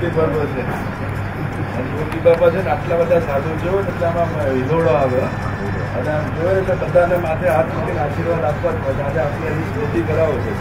મોટી પર્વ છે. મોટી બાપા છે ને આટલા બધા સાધુ જોયો એટલે આમાં હિલોડો આવે અને આમ જોયે એટલે બધાને માથે હાથ મૂકીને આશીર્વાદ આપવા જ પડે. આજે આપણે એની સ્મૃતિ કરાવો છો.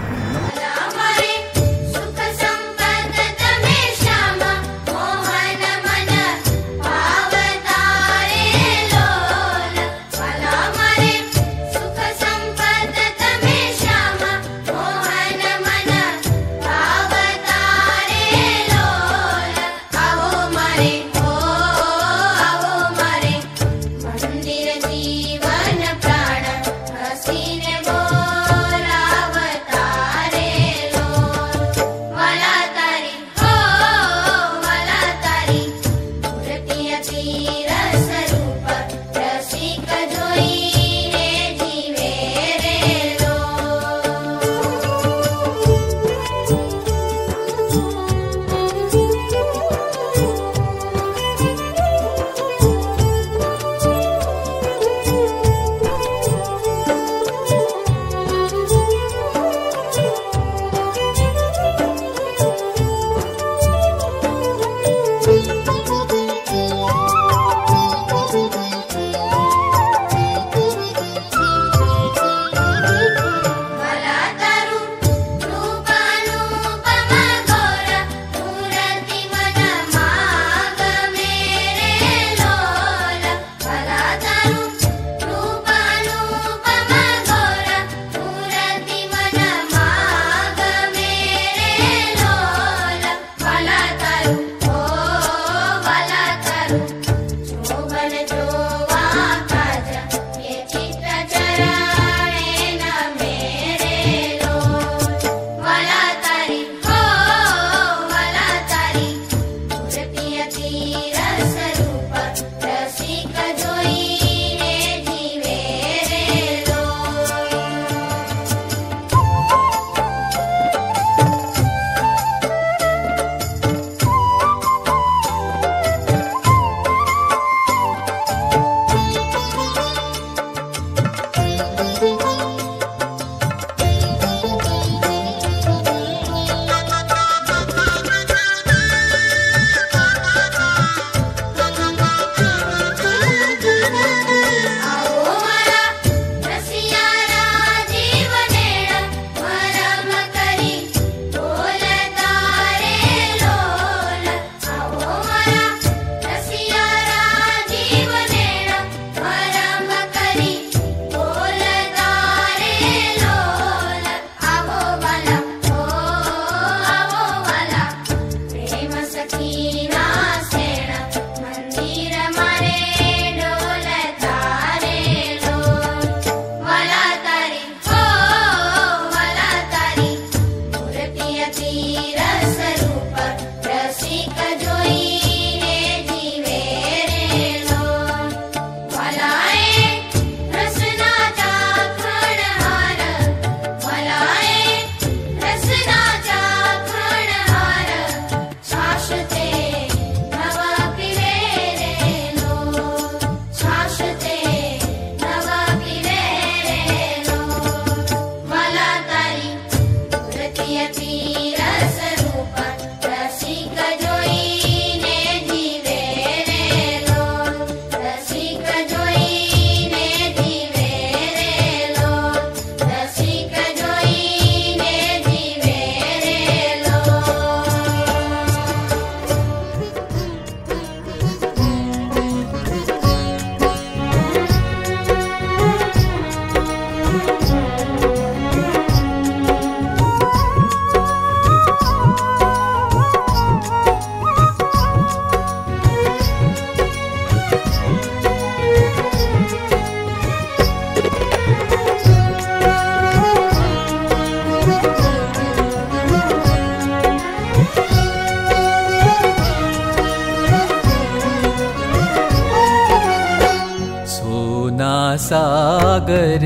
सागर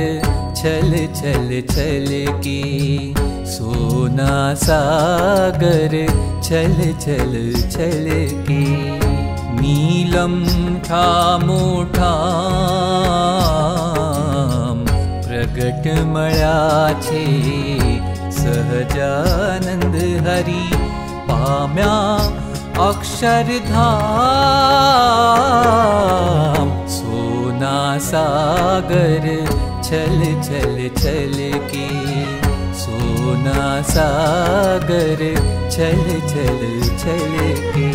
छल छल छल के, सोना सागर छल छल छल के, नीलम ठामो ठाम प्रगट मळ्या छे, सहजानंद हरि पाम्या अक्षरधाम सोना सागर छल छल छल के सोना सागर छल छल छल के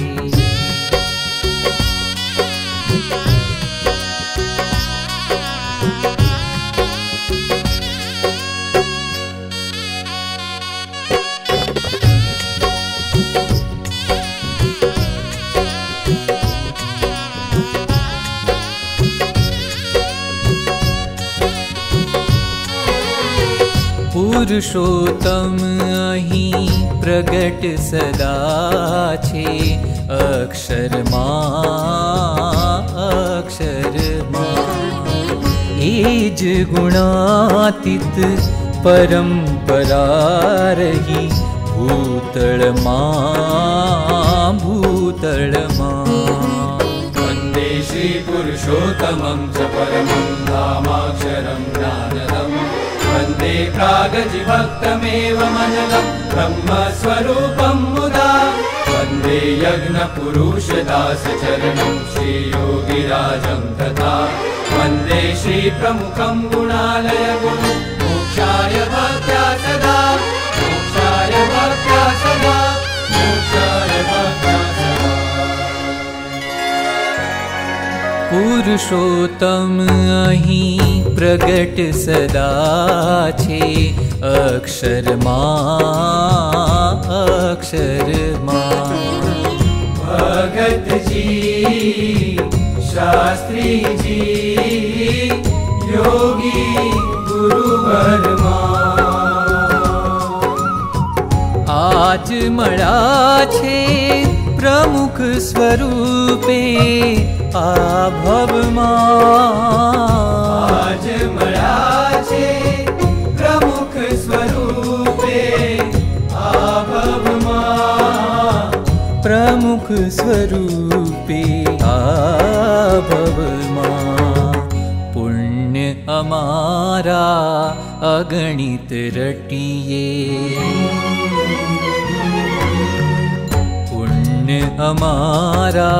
पुरुषोत्तम अहीं प्रगट सदा छे अक्षरमा एज गुणातीत परंपरा रही भूतलमा वन्दे श्री पुरुषोत्तमं च परमं धामाक्षरं ज्ञानदम् वन्दे प्रागजिभक्तमेव मनलं ब्रह्मस्वरूपं मुदा वन्दे यज्ञपुरुषदासचरणं श्रीयोगिराजं तथा वन्दे श्रीप्रमुखं गुणालयगुरु मोक्षाय भक्त्या सदा मोक्षाय भक्त्या सदा मोक्षाय भक्त्या सदा। पुरुषोत्तम अहीं प्रगट सदा छे अक्षरमा भगत जी शास्त्री जी योगी गुरुवर्मा आज मळा छे प्रमुख स्वरूपे आभवमा आज मळा छे प्रमुख स्वरूपे आभवमा प्रमुख स्वरूपे आभवमा पुण्य अमारा अगणित रटिए हमारा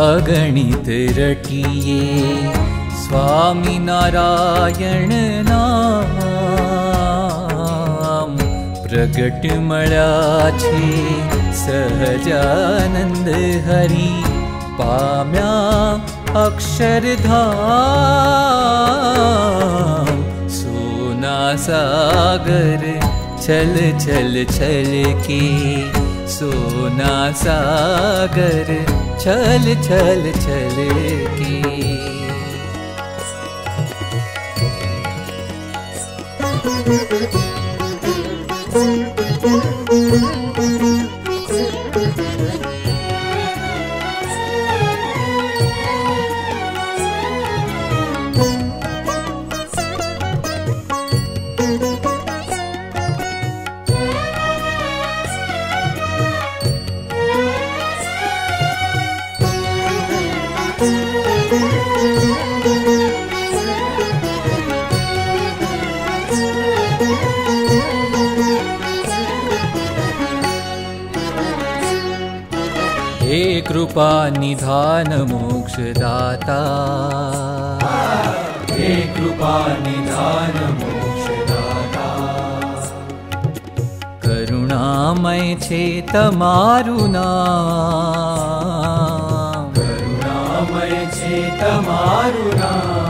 अगणित रटिए स्वामी नारायण नाम प्रगट मळ्या छे सहजानंद हरि पाम्या अक्षरधाम सोना सागर छल छल छल के सोना सागर छल छल छल के हे कृपा निधान मोक्षदाता हे कृपा निधान मोक्षदाता करुणामय छे तमारू नाम करुणामय छे तमारू नाम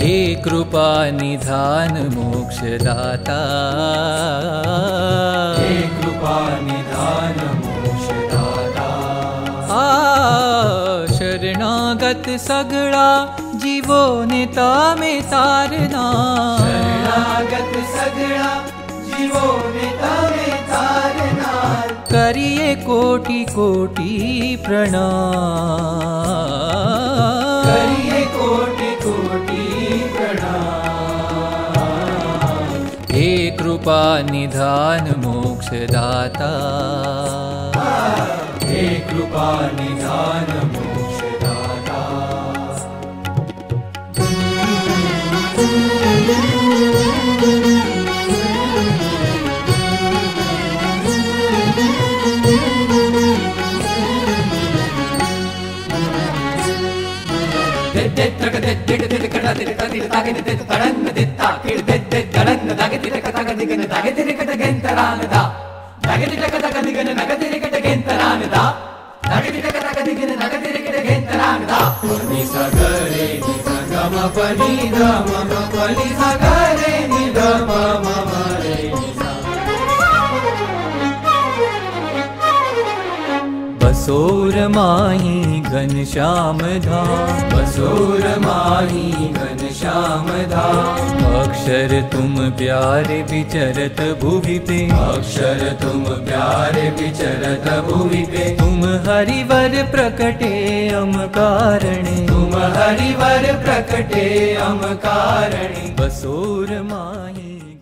हे कृपा निधान मोक्षदाता हे कृपा निधान शरणागत सगळा जीवो ने तामे तारना शरणागत सगळा जीवो ने तामे तारना करिए कोटि कोटि प्रणाम करिए कोटि कोटि प्रणाम हे कृपा निधान मोक्षदाता हे कृपा निधान मोक्षदाता बसोर माही घनश्याम धाम, बसोर माही घनश्याम धाम, अक्षर तुम प्यारे विचरत भुवि पे, अक्षर तुम प्यारे विचरत भुवि पे, तुम हरिवर प्रकटे अम कारणे, तुम हरिवर प्रकटे अम कारणे, बसोर माही